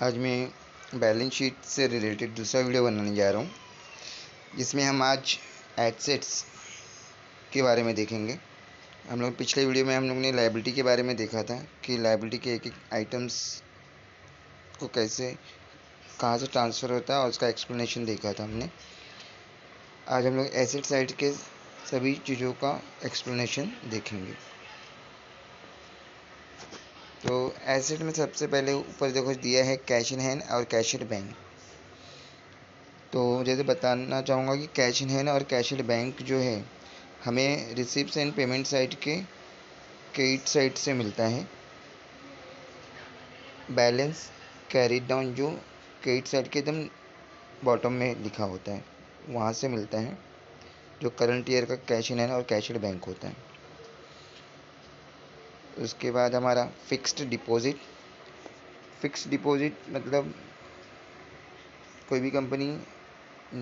आज मैं balance sheet से रिलेटेड दूसरा वीडियो बनाने जा रहा हूँ, जिसमें हम आज एसेट्स के बारे में देखेंगे। हम लोग पिछले वीडियो में हम लोग ने लायबिलिटी के बारे में देखा था कि लायबिलिटी के एक एक आइटम्स को कैसे कहाँ से ट्रांसफ़र होता है और उसका एक्सप्लेनेशन देखा था हमने। आज हम लोग एसेट साइड के सभी चीज़ों का एक्सप्लेनेशन देखेंगे। तो एसेट में सबसे पहले ऊपर देखो दिया है कैश इन हैंड और कैश एट बैंक। तो जैसे बताना चाहूँगा कि कैश इन हैंड और कैश एट बैंक जो है हमें रिसिप्ट्स एंड पेमेंट साइड के क्रेडिट साइड से मिलता है। बैलेंस कैरीड डाउन जो क्रेडिट साइड के एकदम बॉटम में लिखा होता है वहाँ से मिलता है, जो करंट ईयर का कैश इन हैंड और कैश एट बैंक होता है। उसके बाद हमारा फिक्स्ड डिपॉजिट। फिक्स्ड डिपॉजिट मतलब कोई भी कंपनी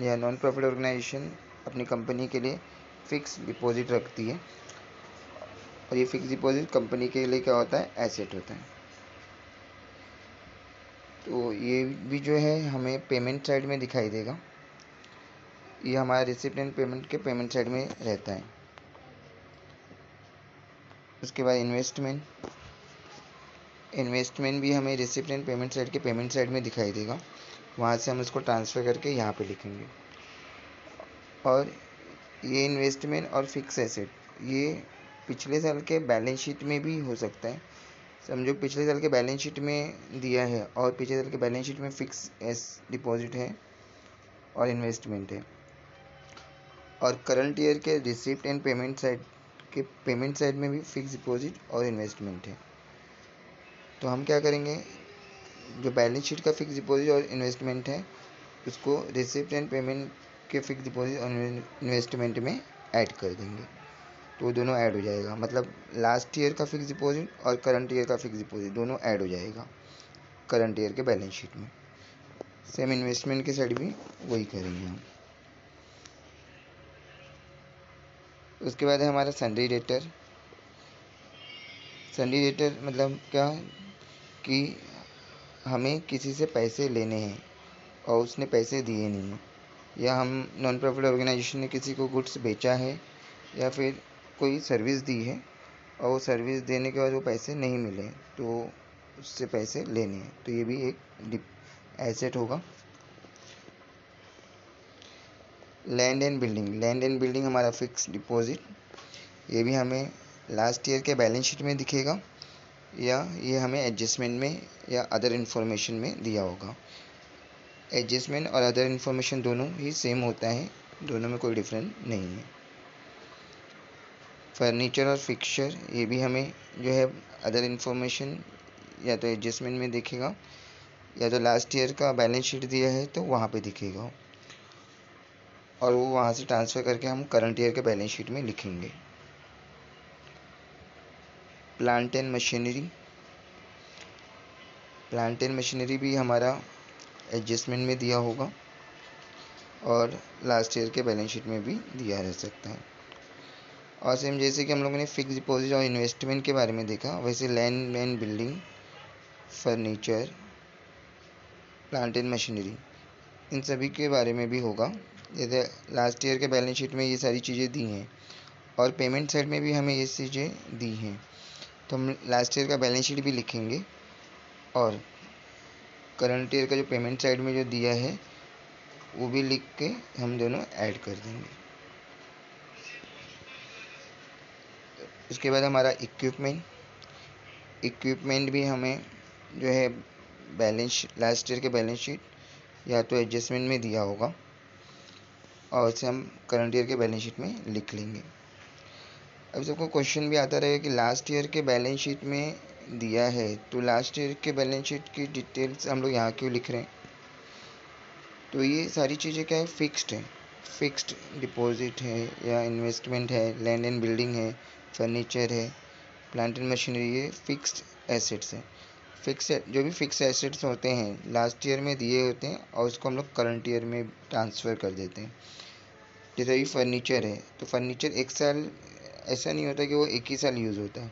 या नॉन प्रॉफिट ऑर्गेनाइजेशन अपनी कंपनी के लिए फ़िक्स डिपॉजिट रखती है, और ये फ़िक्स डिपॉजिट कंपनी के लिए क्या होता है, एसेट होता है। तो ये भी जो है हमें पेमेंट साइड में दिखाई देगा। ये हमारा रिसिप्ट एंड पेमेंट के पेमेंट साइड में रहता है। उसके बाद इन्वेस्टमेंट भी हमें रिसिप्ट एंड पेमेंट साइड के पेमेंट साइड में दिखाई देगा। वहाँ से हम इसको ट्रांसफ़र करके यहाँ पे लिखेंगे। और ये इन्वेस्टमेंट और फिक्स एसेट ये पिछले साल के बैलेंस शीट में भी हो सकता है। समझो पिछले साल के बैलेंस शीट में दिया है और पिछले साल के बैलेंस शीट में फिक्स डिपॉजिट है और इन्वेस्टमेंट है, और करंट ईयर के रिसिप्ट एंड पेमेंट साइड में भी फिक्स डिपॉजिट और इन्वेस्टमेंट है। तो हम क्या करेंगे, जो बैलेंस शीट का फिक्स डिपॉजिट और इन्वेस्टमेंट है उसको रिसिप्ट एंड पेमेंट के फिक्स डिपॉजिट और इन्वेस्टमेंट में ऐड कर देंगे, तो वो दोनों ऐड हो जाएगा। मतलब लास्ट ईयर का फिक्स डिपॉजिट और करंट ईयर का फिक्स डिपॉजिट दोनों ऐड हो जाएगा करंट ईयर के बैलेंस शीट में। सेम इन्वेस्टमेंट के साइड भी वही करेंगे हम। उसके बाद है हमारा सन्ड्री डेटर। सन्ड्री डेटर मतलब क्या कि हमें किसी से पैसे लेने हैं और उसने पैसे दिए नहीं हैं, या हम नॉन प्रॉफिट ऑर्गेनाइजेशन ने किसी को गुड्स बेचा है या फिर कोई सर्विस दी है और वो सर्विस देने के बाद वो पैसे नहीं मिले तो उससे पैसे लेने हैं, तो ये भी एक एसेट होगा। लैंड एंड बिल्डिंग हमारा फिक्स डिपॉजिट, ये भी हमें लास्ट ईयर के बैलेंस शीट में दिखेगा या ये हमें एडजस्टमेंट में या अदर इन्फॉर्मेशन में दिया होगा। एडजस्टमेंट और अदर इन्फॉर्मेशन दोनों ही सेम होता है, दोनों में कोई डिफरेंस नहीं है। फर्नीचर और फिक्सचर ये भी हमें जो है अदर इन्फॉर्मेशन या तो एडजस्टमेंट में दिखेगा या तो लास्ट ईयर का बैलेंस शीट दिया है तो वहाँ पे दिखेगा, और वो वहाँ से ट्रांसफ़र करके हम करंट ईयर के बैलेंस शीट में लिखेंगे। प्लांट एंड मशीनरी भी हमारा एडजस्टमेंट में दिया होगा और लास्ट ईयर के बैलेंस शीट में भी दिया रह सकता है। और सेम जैसे कि हम लोगों ने फिक्स डिपॉजिट और इन्वेस्टमेंट के बारे में देखा, वैसे land and building, furniture, plant and machinery in सभी के बारे में भी होगा। जैसे लास्ट ईयर के बैलेंस शीट में ये सारी चीज़ें दी हैं और पेमेंट साइड में भी हमें ये चीज़ें दी हैं, तो हम लास्ट ईयर का बैलेंस शीट भी लिखेंगे और करंट ईयर का जो पेमेंट साइड में जो दिया है वो भी लिख के हम दोनों ऐड कर देंगे। उसके बाद हमारा इक्विपमेंट भी हमें जो है लास्ट ईयर के बैलेंस शीट या तो एडजस्टमेंट में दिया होगा और उसे हम करंट ईयर के बैलेंस शीट में लिख लेंगे। अब सबको क्वेश्चन भी आता रहेगा कि लास्ट ईयर के बैलेंस शीट में दिया है तो लास्ट ईयर के बैलेंस शीट की डिटेल्स हम लोग यहाँ क्यों लिख रहे हैं। तो ये सारी चीज़ें क्या है, फिक्स्ड है। फिक्स्ड डिपॉजिट है या इन्वेस्टमेंट है, लैंड एंड बिल्डिंग है, फर्नीचर है, प्लांट एंड मशीनरी, ये फिक्स्ड एसेट्स है। जो भी फिक्स एसेट्स होते हैं लास्ट ईयर में दिए होते हैं और उसको हम लोग करंट ईयर में ट्रांसफ़र कर देते हैं। जैसे अभी फर्नीचर है तो फर्नीचर एक साल ऐसा नहीं होता कि वो एक ही साल यूज़ होता है,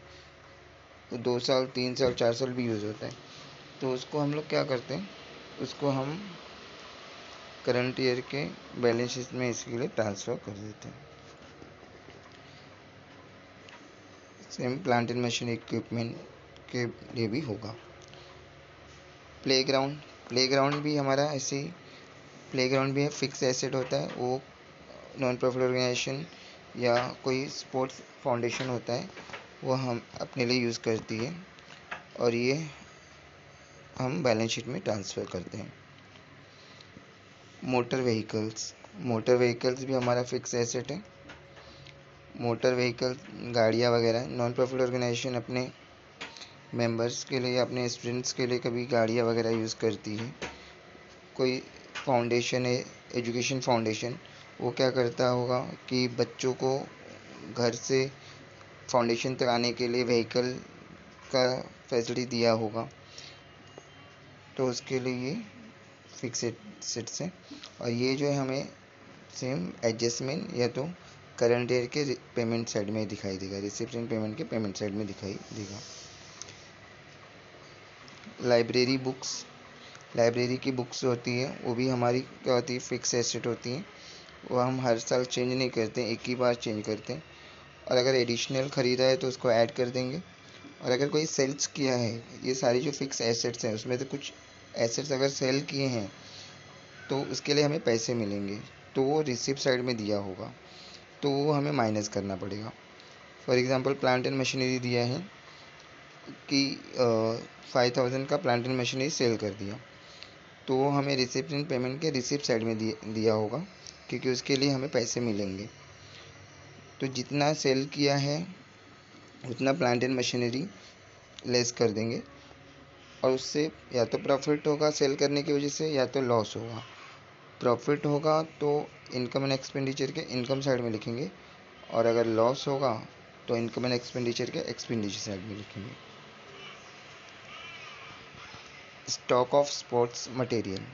वो 2 साल 3 साल 4 साल भी यूज़ होता है। तो उसको हम लोग क्या करते हैं, उसको हम करंट ईयर के बैलेंस शीट में इसके लिए ट्रांसफ़र कर देते हैं। Same plant and machine equipment के लिए भी होगा। प्लेग्राउंड भी हमारा ऐसे ही, प्लेग्राउंड भी फिक्स एसेट होता है। वो नॉन प्रॉफिट ऑर्गेनाइजेशन या कोई स्पोर्ट्स फाउंडेशन होता है, वो हम अपने लिए यूज़ करती है और ये हम बैलेंस शीट में ट्रांसफ़र करते हैं। मोटर व्हीकल्स भी हमारा फिक्स एसेट है। मोटर व्हीकल गाड़ियाँ वगैरह नॉन प्रॉफिट ऑर्गेनाइजेशन अपने मेंबर्स के लिए, अपने स्टूडेंट्स के लिए कभी गाड़ियाँ वगैरह यूज़ करती है। कोई फाउंडेशन है, एजुकेशन फाउंडेशन, वो क्या करता होगा कि बच्चों को घर से फाउंडेशन तक आने के लिए व्हीकल का फैसिलिटी दिया होगा, तो उसके लिए ये फिक्स एसेट्स है। और ये जो है हमें सेम एडजस्टमेंट या तो करंट ईयर के पेमेंट साइड में दिखाई देगा, रिसिप्ट एंड पेमेंट के पेमेंट साइड में दिखाई देगा। लाइब्रेरी की बुक्स होती है, वो भी हमारी क्या होती है, फिक्स एसेट होती हैं। वो हम हर साल चेंज नहीं करते, एक ही बार चेंज करते हैं। और अगर एडिशनल ख़रीदा है तो उसको ऐड कर देंगे। और अगर कोई सेल्स किया है, ये सारी जो फिक्स एसेट्स हैं उसमें से कुछ एसेट्स अगर सेल किए हैं तो उसके लिए हमें पैसे मिलेंगे, तो वो रिसिप्ट साइड में दिया होगा, तो वो हमें माइनस करना पड़ेगा। For example plant and machinery दिया है कि 5000 का प्लांट एंड मशीनरी सेल कर दिया, तो वो हमें रिसिप्ट एंड पेमेंट के रिसिप्ट साइड में दिया होगा, क्योंकि उसके लिए हमें पैसे मिलेंगे। तो जितना सेल किया है उतना प्लांट एंड मशीनरी लेस कर देंगे, और उससे या तो प्रॉफिट होगा सेल करने की वजह से, या तो लॉस होगा। प्रॉफिट होगा तो इनकम एंड एक्सपेंडिचर के इनकम साइड में लिखेंगे, और अगर लॉस होगा तो इनकम एंड एक्सपेंडिचर के एक्सपेंडिचर साइड में लिखेंगे। स्टॉक ऑफ स्पोर्ट्स मटेरियल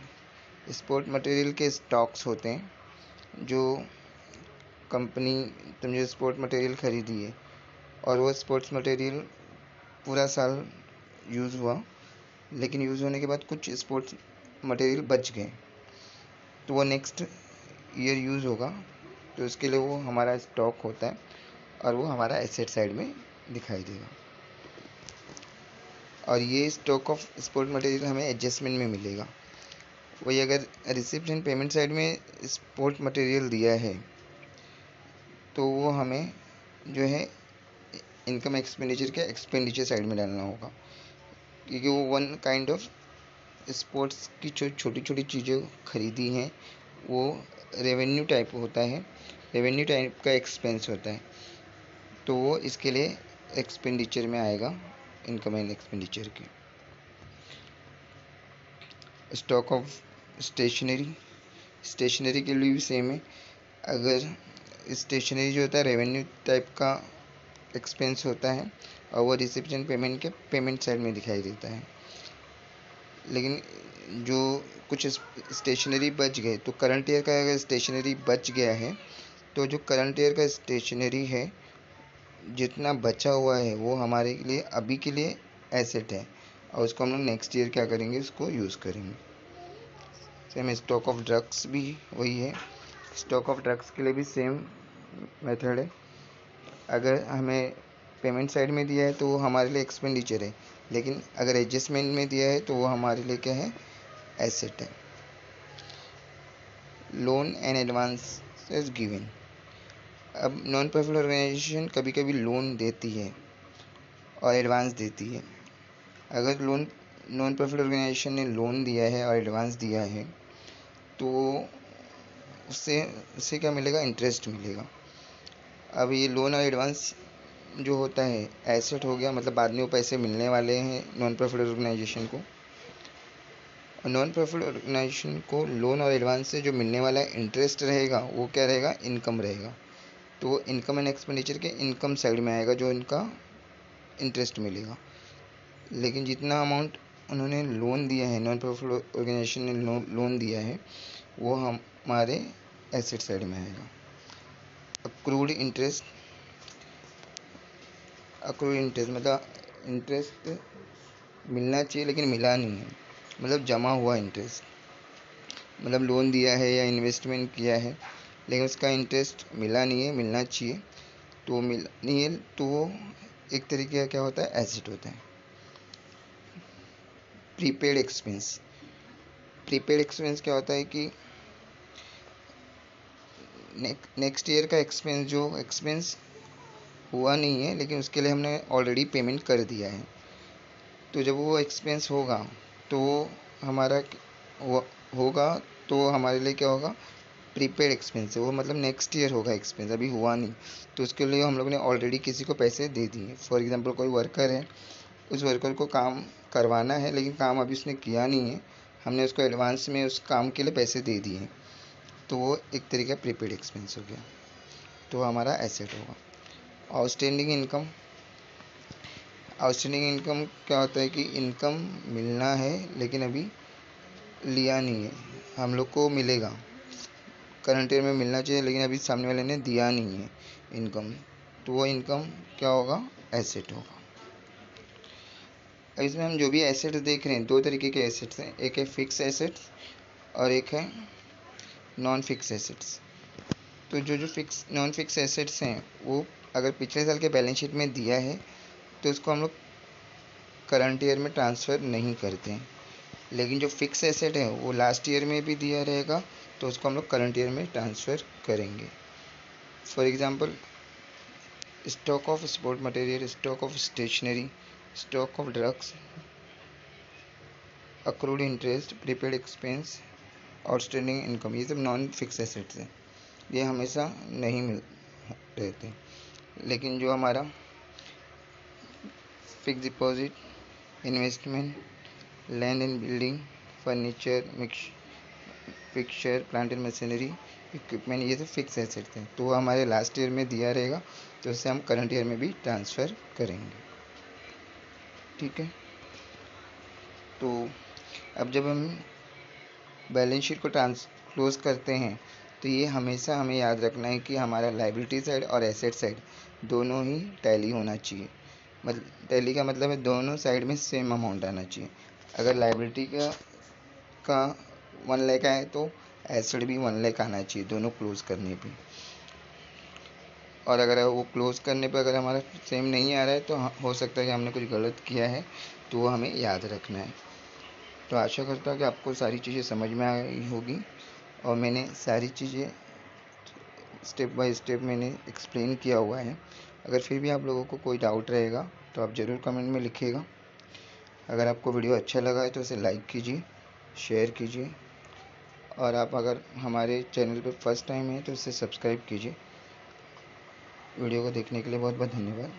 के स्टॉक्स होते हैं। जो कंपनी तुमने स्पोर्ट मटेरियल ख़रीदी है और वो स्पोर्ट्स मटेरियल पूरा साल यूज़ हुआ, लेकिन यूज़ होने के बाद कुछ स्पोर्ट्स मटेरियल बच गए, तो वो नेक्स्ट ईयर यूज़ होगा, तो उसके लिए वो हमारा स्टॉक होता है और वो हमारा एसेट साइड में दिखाई देगा। और ये स्टॉक ऑफ स्पोर्ट मटेरियल हमें एडजस्टमेंट में मिलेगा। वही अगर रिसिप्ट एंड पेमेंट साइड में स्पोर्ट मटेरियल दिया है तो वो हमें जो है इनकम एक्सपेंडिचर के एक्सपेंडिचर साइड में डालना होगा, क्योंकि वो वन काइंड ऑफ स्पोर्ट्स की जो छोटी छोटी चीज़ें खरीदी हैं वो रेवेन्यू टाइप होता है, रेवेन्यू टाइप का एक्सपेंस होता है, तो वो इसके लिए एक्सपेंडिचर में आएगा, इनकम एंड एक्सपेंडिचर के। स्टॉक ऑफ स्टेशनरी के लिए भी सेम है। अगर स्टेशनरी जो होता है रेवेन्यू टाइप का एक्सपेंस होता है और वो रिसिप्ट एंड पेमेंट के पेमेंट साइड में दिखाई देता है। लेकिन जो कुछ स्टेशनरी बच गए, तो करंट ईयर का अगर स्टेशनरी बच गया है तो जो करंट ईयर का स्टेशनरी है जितना बचा हुआ है वो हमारे लिए अभी के लिए एसेट है, और उसको हम लोग नेक्स्ट ईयर क्या करेंगे, उसको यूज़ करेंगे। सेम स्टॉक ऑफ ड्रग्स भी वही है। स्टॉक ऑफ ड्रग्स के लिए भी सेम मेथड है। अगर हमें पेमेंट साइड में दिया है तो वो हमारे लिए एक्सपेंडिचर है, लेकिन अगर एडजस्टमेंट में दिया है तो वो हमारे लिए क्या है, एसेट है। Loan and advance is given. अब नॉन प्रॉफिट ऑर्गेनाइजेशन कभी कभी लोन देती है और एडवांस देती है। अगर नॉन प्रॉफिट ऑर्गेनाइजेशन ने लोन दिया है और एडवांस दिया है तो उससे उससे क्या मिलेगा, इंटरेस्ट मिलेगा। अब ये लोन और एडवांस जो होता है एसेट हो गया, मतलब बाद में वो पैसे मिलने वाले हैं नॉन प्रॉफिट ऑर्गेनाइजेशन को। और नॉन प्रॉफिट ऑर्गेनाइजेशन को लोन और एडवांस से जो मिलने वाला इंटरेस्ट रहेगा वो क्या रहेगा, इनकम रहेगा। तो वो इनकम एंड एक्सपेंडिचर के इनकम साइड में आएगा जो इनका इंटरेस्ट मिलेगा। लेकिन जितना अमाउंट उन्होंने लोन दिया है, नॉन प्रॉफिट ऑर्गेनाइजेशन ने लोन दिया है, वो हमारे एसेट साइड में आएगा। अक्रूड इंटरेस्ट मतलब इंटरेस्ट मिलना चाहिए लेकिन मिला नहीं है, मतलब जमा हुआ इंटरेस्ट, मतलब लोन दिया है या इन्वेस्टमेंट किया है लेकिन उसका इंटरेस्ट मिला नहीं है, मिलना चाहिए तो मिला नहीं है, तो वो एक तरीके का क्या होता है, एसेट होता है। प्रीपेड एक्सपेंस, प्रीपेड एक्सपेंस क्या होता है कि नेक्स्ट ईयर का एक्सपेंस, जो एक्सपेंस हुआ नहीं है लेकिन उसके लिए हमने ऑलरेडी पेमेंट कर दिया है, तो जब वो एक्सपेंस होगा तो हमारा होगा तो हमारे लिए क्या होगा, प्रीपेड एक्सपेंस है वो, मतलब नेक्स्ट ईयर होगा एक्सपेंस, अभी हुआ नहीं, तो उसके लिए हम लोग ने ऑलरेडी किसी को पैसे दे दिए। फॉर एग्जांपल कोई वर्कर है, उस वर्कर को काम करवाना है लेकिन काम अभी उसने किया नहीं है, हमने उसको एडवांस में उस काम के लिए पैसे दे दिए, तो वो एक तरीके का प्रीपेड एक्सपेंस हो गया, तो हमारा एसेट होगा। आउटस्टैंडिंग इनकम, आउटस्टैंडिंग इनकम क्या होता है कि इनकम मिलना है लेकिन अभी लिया नहीं है, हम लोग को मिलेगा, करंट ईयर में मिलना चाहिए लेकिन अभी सामने वाले ने दिया नहीं है इनकम, तो वो इनकम क्या होगा, एसेट होगा। अब इसमें हम जो भी एसेट्स देख रहे हैं, दो तरीके के एसेट्स हैं, एक है फिक्स एसेट्स और एक है नॉन फिक्स एसेट्स। तो जो फिक्स नॉन फिक्स एसेट्स हैं वो अगर पिछले साल के बैलेंस शीट में दिया है तो उसको हम लोग करंट ईयर में ट्रांसफ़र नहीं करते हैं, लेकिन जो फिक्स एसेट है वो लास्ट ईयर में भी दिया रहेगा तो उसको हम लोग करंट ईयर में ट्रांसफ़र करेंगे। For example stock of sport material, stock of stationery, stock of drugs, accrued interest, prepaid expense, outstanding income, ये सब नॉन फिक्स एसेट्स हैं, ये हमेशा नहीं मिल रहते। लेकिन जो हमारा fix deposit, investment, land and building, furniture, fixture, plant and machinery, equipment, ये सब फिक्स एसेट्स हैं, तो वो हमारे लास्ट ईयर में दिया रहेगा तो उससे हम करंट ईयर में भी ट्रांसफ़र करेंगे। ठीक है, तो अब जब हम बैलेंस शीट को क्लोज करते हैं तो ये हमेशा हमें याद रखना है कि हमारा लायबिलिटी साइड और एसेट साइड दोनों ही टैली होना चाहिए। मतलब टैली का मतलब है दोनों साइड में सेम अमाउंट आना चाहिए। अगर लायबिलिटी का 1 लाख आए तो एसेट भी 1 लाख आना चाहिए दोनों क्लोज करने पे, और अगर वो क्लोज करने पे अगर हमारा सेम नहीं आ रहा है तो हो सकता है कि हमने कुछ गलत किया है, तो वो हमें याद रखना है। तो आशा करता हूँ कि आपको सारी चीज़ें समझ में आई होगी और मैंने सारी चीज़ें स्टेप बाय स्टेप मैंने एक्सप्लेन किया हुआ है। अगर फिर भी आप लोगों को कोई डाउट रहेगा तो आप ज़रूर कमेंट में लिखिएगा। अगर आपको वीडियो अच्छा लगा है तो इसे लाइक कीजिए, शेयर कीजिए, और आप अगर हमारे चैनल पर फर्स्ट टाइम हैं तो इसे सब्सक्राइब कीजिए। वीडियो को देखने के लिए बहुत बहुत धन्यवाद।